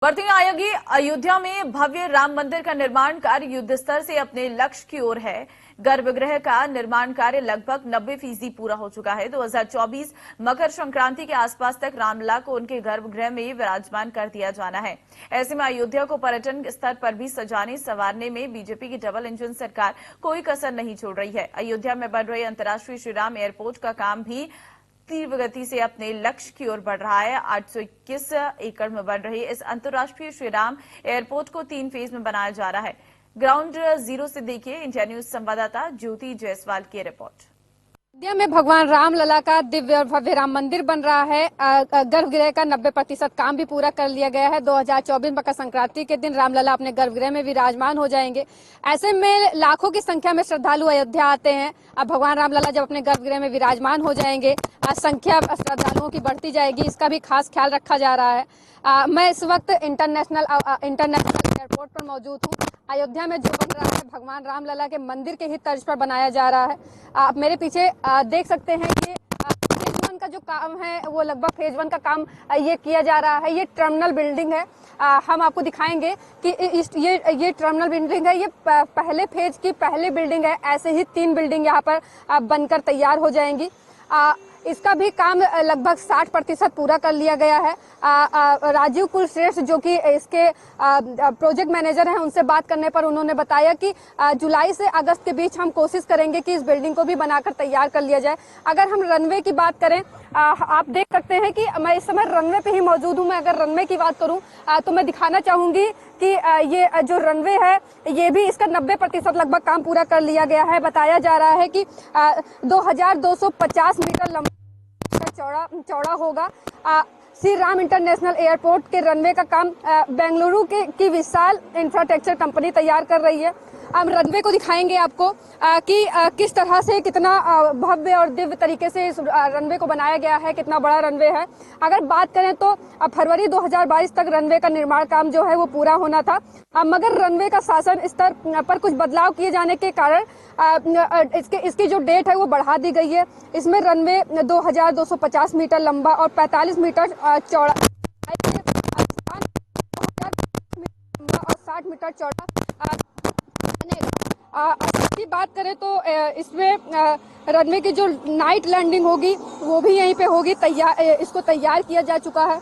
बढ़ती आएगी अयोध्या में भव्य राम मंदिर का निर्माण कार्य युद्ध स्तर से अपने लक्ष्य की ओर है। गर्भगृह का निर्माण कार्य लगभग 90% पूरा हो चुका है। 2024 मकर संक्रांति के आसपास तक रामलला को उनके गर्भगृह में विराजमान कर दिया जाना है। ऐसे में अयोध्या को पर्यटन स्तर पर भी सजाने संवारने में बीजेपी की डबल इंजन सरकार कोई कसर नहीं छोड़ रही है। अयोध्या में बन रही अंतर्राष्ट्रीय श्रीराम एयरपोर्ट का काम भी तीव्र गति से अपने लक्ष्य की ओर बढ़ रहा है। 821 एकड़ में बन रही इस अंतर्राष्ट्रीय श्रीराम एयरपोर्ट को 3 फेज में बनाया जा रहा है। ग्राउंड जीरो से देखिए इंडिया न्यूज संवाददाता ज्योति जायसवाल की रिपोर्ट। अयोध्या में भगवान राम लला का दिव्य और भव्य राम मंदिर बन रहा है। गर्भगृह का 90% काम भी पूरा कर लिया गया है। 2024 मकर संक्रांति के दिन राम लला अपने गर्भगृह में विराजमान हो जाएंगे। ऐसे में लाखों की संख्या में श्रद्धालु अयोध्या आते हैं। अब भगवान राम लला जब अपने गर्भगृह में विराजमान हो जाएंगे, संख्या श्रद्धालुओं की बढ़ती जाएगी, इसका भी खास ख्याल रखा जा रहा है। मैं इस वक्त इंटरनेशनल एयरपोर्ट पर मौजूद हूँ। अयोध्या में जो बन रहा है भगवान राम लला के मंदिर के ही तर्ज पर बनाया जा रहा है। आप मेरे पीछे देख सकते हैं कि फेज 1 का जो काम है वो लगभग फेज 1 का काम ये किया जा रहा है। ये टर्मिनल बिल्डिंग है। हम आपको दिखाएंगे कि ये टर्मिनल बिल्डिंग है। ये पहले फेज की पहली बिल्डिंग है। ऐसे ही 3 बिल्डिंग यहाँ पर बनकर तैयार हो जाएंगी। इसका भी काम लगभग 60% पूरा कर लिया गया है। राजीव कुलश्रेष्ठ जो कि इसके प्रोजेक्ट मैनेजर हैं, उनसे बात करने पर उन्होंने बताया कि जुलाई से अगस्त के बीच हम कोशिश करेंगे कि इस बिल्डिंग को भी बनाकर तैयार कर लिया जाए। अगर हम रनवे की बात करें, आप देख सकते हैं कि मैं इस समय रनवे पे ही मौजूद हूं। मैं अगर रनवे की बात करूं तो मैं दिखाना चाहूंगी कि ये जो रनवे है ये भी इसका 90% लगभग काम पूरा कर लिया गया है। बताया जा रहा है कि 2250 मीटर लंबा चौड़ा होगा। श्री राम इंटरनेशनल एयरपोर्ट के रनवे का काम बेंगलुरु की विशाल इंफ्रास्ट्रक्चर कंपनी तैयार कर रही है। हम रनवे को दिखाएंगे आपको कि किस तरह से कितना भव्य और दिव्य तरीके से इस रनवे को बनाया गया है, कितना बड़ा रनवे है। अगर बात करें तो फरवरी 2022 तक रनवे का निर्माण काम जो है वो पूरा होना था, मगर रनवे का शासन स्तर पर कुछ बदलाव किए जाने के कारण इसकी जो डेट है वो बढ़ा दी गई है। इसमें रनवे 2250 मीटर लंबा और 45 मीटर चौड़ा और 60 मीटर चौड़ा की बात करें तो इसमें रनवे की जो नाइट लैंडिंग होगी वो भी यहीं पे होगी। इसको तैयार किया जा चुका है।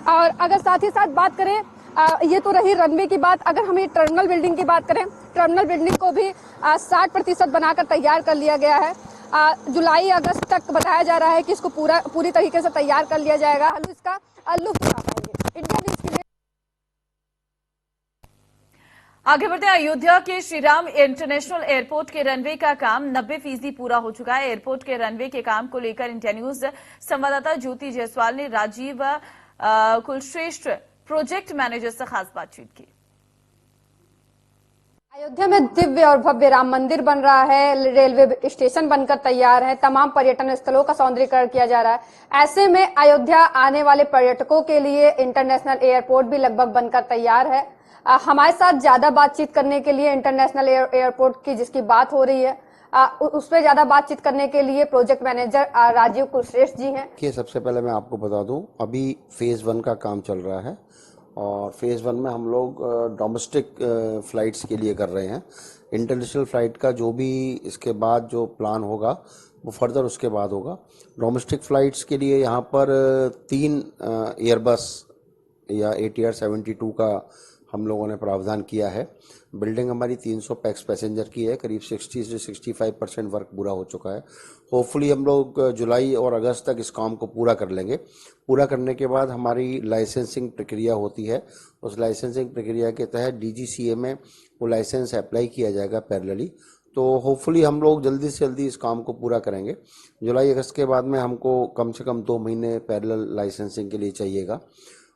और अगर साथ ही साथ बात करें, ये तो रही रनवे की बात। अगर हम ये टर्मिनल बिल्डिंग की बात करें, टर्मिनल बिल्डिंग को भी 60% बनाकर तैयार कर लिया गया है। जुलाई अगस्त तक बताया जा रहा है कि इसको पूरी तरीके से तैयार कर लिया जाएगा। इसका लुत्फ उठा पाएंगे। इंडिया न्यूज़ के लिए आगे बढ़ते हैं। अयोध्या के श्रीराम इंटरनेशनल एयरपोर्ट के रनवे का काम 90% पूरा हो चुका है। एयरपोर्ट के रनवे के काम को लेकर इंडिया न्यूज संवाददाता ज्योति जायसवाल ने राजीव कुलश्रेष्ठ प्रोजेक्ट मैनेजर से खास बातचीत की। अयोध्या में दिव्य और भव्य राम मंदिर बन रहा है। रेलवे स्टेशन बनकर तैयार है। तमाम पर्यटन स्थलों का सौंदर्यीकरण किया जा रहा है। ऐसे में अयोध्या आने वाले पर्यटकों के लिए इंटरनेशनल एयरपोर्ट भी लगभग बनकर तैयार है। हमारे साथ ज्यादा बातचीत करने के लिए इंटरनेशनल एयरपोर्ट की जिसकी बात हो रही है उस पर ज्यादा बातचीत करने के लिए प्रोजेक्ट मैनेजर राजीव कुलश्रेष्ठ जी हैं। कि सबसे पहले मैं आपको बता दूं, अभी फेज 1 का काम चल रहा है और फेज 1 में हम लोग डोमेस्टिक फ्लाइट्स के लिए कर रहे हैं। इंटरनेशनल फ्लाइट का जो भी इसके बाद जो प्लान होगा वो फर्दर उसके बाद होगा। डोमेस्टिक फ्लाइट्स के लिए यहाँ पर 3 एयरबस या ATR 72 का हम लोगों ने प्रावधान किया है। बिल्डिंग हमारी 300 पैसेंजर की है। करीब 60 से 65% वर्क पूरा हो चुका है। होपफुली हम लोग जुलाई और अगस्त तक इस काम को पूरा कर लेंगे। पूरा करने के बाद हमारी लाइसेंसिंग प्रक्रिया होती है। उस लाइसेंसिंग प्रक्रिया के तहत DGCA में वो लाइसेंस अप्लाई किया जाएगा पैरेलली। तो होपफुली हम लोग जल्दी से जल्दी इस काम को पूरा करेंगे। जुलाई अगस्त के बाद में हमको कम से कम 2 महीने पैरेलल लाइसेंसिंग के लिए चाहिएगा।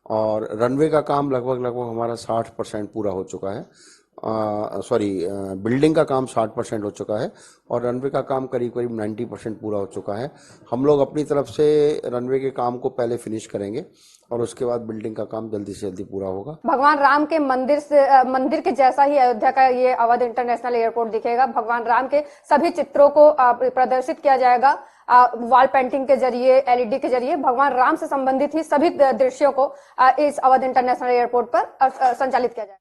और रनवे का काम लगभग हमारा 60% पूरा हो चुका है बिल्डिंग का काम 60% हो चुका है और रनवे का काम करीब करीब 90% पूरा हो चुका है। हम लोग अपनी तरफ से रनवे के काम को पहले फिनिश करेंगे और उसके बाद बिल्डिंग का काम जल्दी से जल्दी पूरा होगा। भगवान राम के मंदिर के जैसा ही अयोध्या का ये अवध इंटरनेशनल एयरपोर्ट दिखेगा। भगवान राम के सभी चित्रों को प्रदर्शित किया जाएगा वॉल पेंटिंग के जरिए, एलईडी के जरिए। भगवान राम से संबंधित ही सभी दृश्यों को इस अवध इंटरनेशनल एयरपोर्ट पर संचालित किया जाएगा।